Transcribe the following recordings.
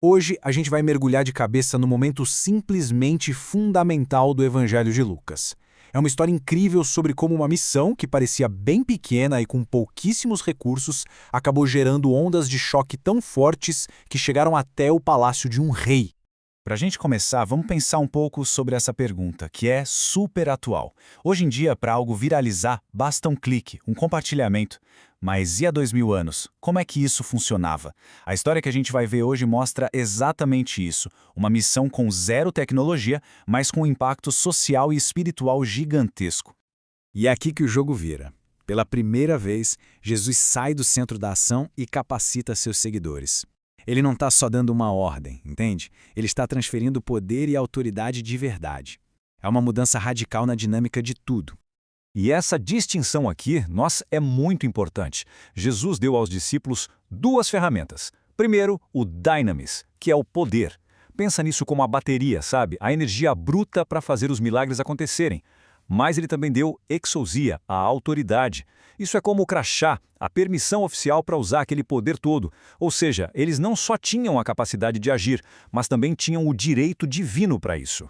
Hoje a gente vai mergulhar de cabeça no momento simplesmente fundamental do Evangelho de Lucas. É uma história incrível sobre como uma missão que parecia bem pequena e com pouquíssimos recursos acabou gerando ondas de choque tão fortes que chegaram até o palácio de um rei. Para a gente começar, vamos pensar um pouco sobre essa pergunta, que é super atual. Hoje em dia, para algo viralizar, basta um clique, um compartilhamento. Mas e há 2000 anos? Como é que isso funcionava? A história que a gente vai ver hoje mostra exatamente isso. Uma missão com zero tecnologia, mas com um impacto social e espiritual gigantesco. E é aqui que o jogo vira. Pela primeira vez, Jesus sai do centro da ação e capacita seus seguidores. Ele não está só dando uma ordem, entende? Ele está transferindo poder e autoridade de verdade. É uma mudança radical na dinâmica de tudo. E essa distinção aqui, é muito importante. Jesus deu aos discípulos duas ferramentas. Primeiro, o Dynamis, que é o poder. Pensa nisso como a bateria, sabe? A energia bruta para fazer os milagres acontecerem. Mas ele também deu exousia, a autoridade. Isso é como o crachá, a permissão oficial para usar aquele poder todo. Ou seja, eles não só tinham a capacidade de agir, mas também tinham o direito divino para isso.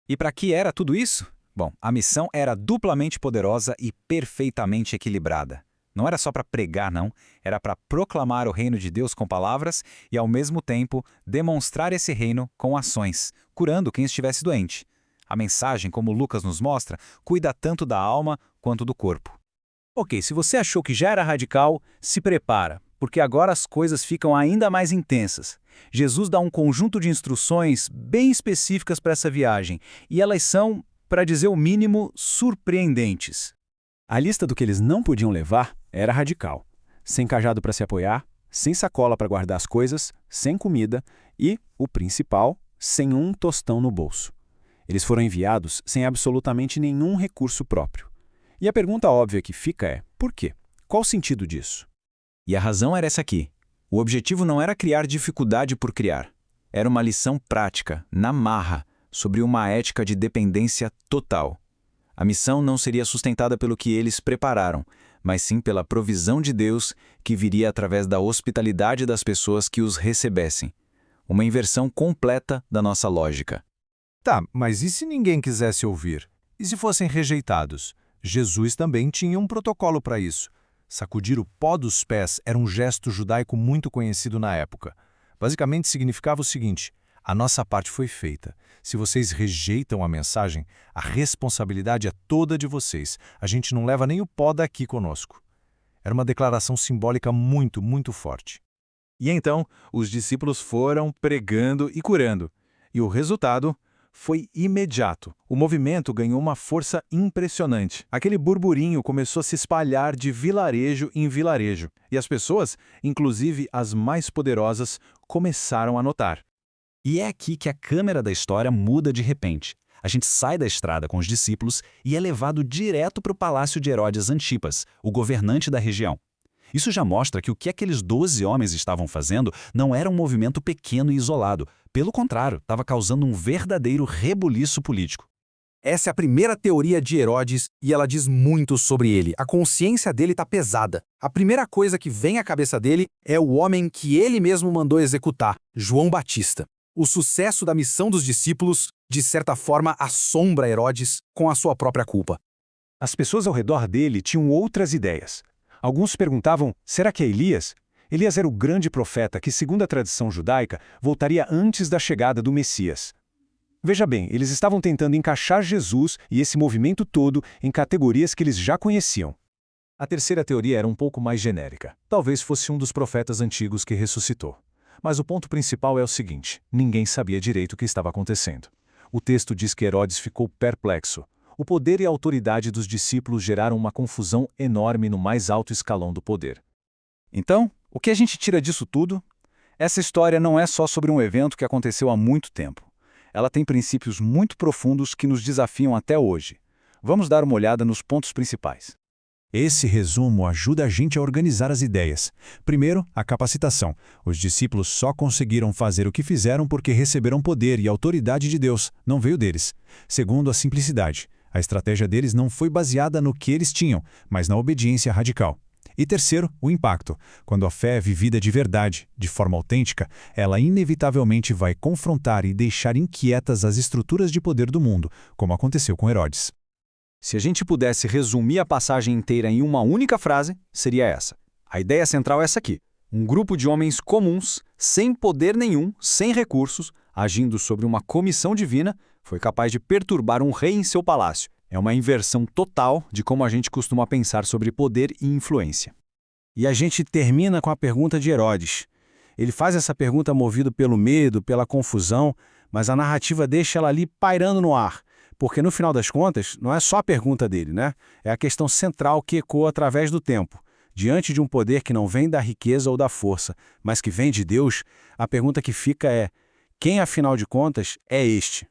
E para que era tudo isso? Bom, a missão era duplamente poderosa e perfeitamente equilibrada. Não era só para pregar, não. Era para proclamar o reino de Deus com palavras e, ao mesmo tempo, demonstrar esse reino com ações, curando quem estivesse doente. A mensagem, como Lucas nos mostra, cuida tanto da alma quanto do corpo. Ok, se você achou que já era radical, se prepara, porque agora as coisas ficam ainda mais intensas. Jesus dá um conjunto de instruções bem específicas para essa viagem, e elas são, para dizer o mínimo, surpreendentes. A lista do que eles não podiam levar era radical. Sem cajado para se apoiar, sem sacola para guardar as coisas, sem comida e, o principal, sem um tostão no bolso. Eles foram enviados sem absolutamente nenhum recurso próprio. E a pergunta óbvia que fica é, por quê? Qual o sentido disso? E a razão era essa aqui. O objetivo não era criar dificuldade por criar. Era uma lição prática, na marra, sobre uma ética de dependência total. A missão não seria sustentada pelo que eles prepararam, mas sim pela provisão de Deus que viria através da hospitalidade das pessoas que os recebessem. Uma inversão completa da nossa lógica. Tá, mas e se ninguém quisesse ouvir? E se fossem rejeitados? Jesus também tinha um protocolo para isso. Sacudir o pó dos pés era um gesto judaico muito conhecido na época. Basicamente significava o seguinte: a nossa parte foi feita. Se vocês rejeitam a mensagem, a responsabilidade é toda de vocês. A gente não leva nem o pó daqui conosco. Era uma declaração simbólica muito, muito forte. E então, os discípulos foram pregando e curando. E o resultado foi imediato. O movimento ganhou uma força impressionante. Aquele burburinho começou a se espalhar de vilarejo em vilarejo. E as pessoas, inclusive as mais poderosas, começaram a notar. E é aqui que a câmera da história muda de repente. A gente sai da estrada com os discípulos e é levado direto para o palácio de Herodes Antipas, o governante da região. Isso já mostra que o que aqueles 12 homens estavam fazendo não era um movimento pequeno e isolado. Pelo contrário, estava causando um verdadeiro rebuliço político. Essa é a primeira teoria de Herodes e ela diz muito sobre ele. A consciência dele está pesada. A primeira coisa que vem à cabeça dele é o homem que ele mesmo mandou executar, João Batista. O sucesso da missão dos discípulos, de certa forma, assombra Herodes com a sua própria culpa. As pessoas ao redor dele tinham outras ideias. Alguns perguntavam, será que é Elias? Elias era o grande profeta que, segundo a tradição judaica, voltaria antes da chegada do Messias. Veja bem, eles estavam tentando encaixar Jesus e esse movimento todo em categorias que eles já conheciam. A terceira teoria era um pouco mais genérica. Talvez fosse um dos profetas antigos que ressuscitou. Mas o ponto principal é o seguinte: ninguém sabia direito o que estava acontecendo. O texto diz que Herodes ficou perplexo. O poder e a autoridade dos discípulos geraram uma confusão enorme no mais alto escalão do poder. Então, o que a gente tira disso tudo? Essa história não é só sobre um evento que aconteceu há muito tempo. Ela tem princípios muito profundos que nos desafiam até hoje. Vamos dar uma olhada nos pontos principais. Esse resumo ajuda a gente a organizar as ideias. Primeiro, a capacitação. Os discípulos só conseguiram fazer o que fizeram porque receberam poder e autoridade de Deus, não veio deles. Segundo, a simplicidade. A estratégia deles não foi baseada no que eles tinham, mas na obediência radical. E terceiro, o impacto. Quando a fé é vivida de verdade, de forma autêntica, ela inevitavelmente vai confrontar e deixar inquietas as estruturas de poder do mundo, como aconteceu com Herodes. Se a gente pudesse resumir a passagem inteira em uma única frase, seria essa. A ideia central é essa aqui. Um grupo de homens comuns, sem poder nenhum, sem recursos, agindo sobre uma comissão divina, foi capaz de perturbar um rei em seu palácio. É uma inversão total de como a gente costuma pensar sobre poder e influência. E a gente termina com a pergunta de Herodes. Ele faz essa pergunta movido pelo medo, pela confusão, mas a narrativa deixa ela ali pairando no ar. Porque, no final das contas, não é só a pergunta dele, né? É a questão central que ecoa através do tempo. Diante de um poder que não vem da riqueza ou da força, mas que vem de Deus, a pergunta que fica é: quem, afinal de contas, é este?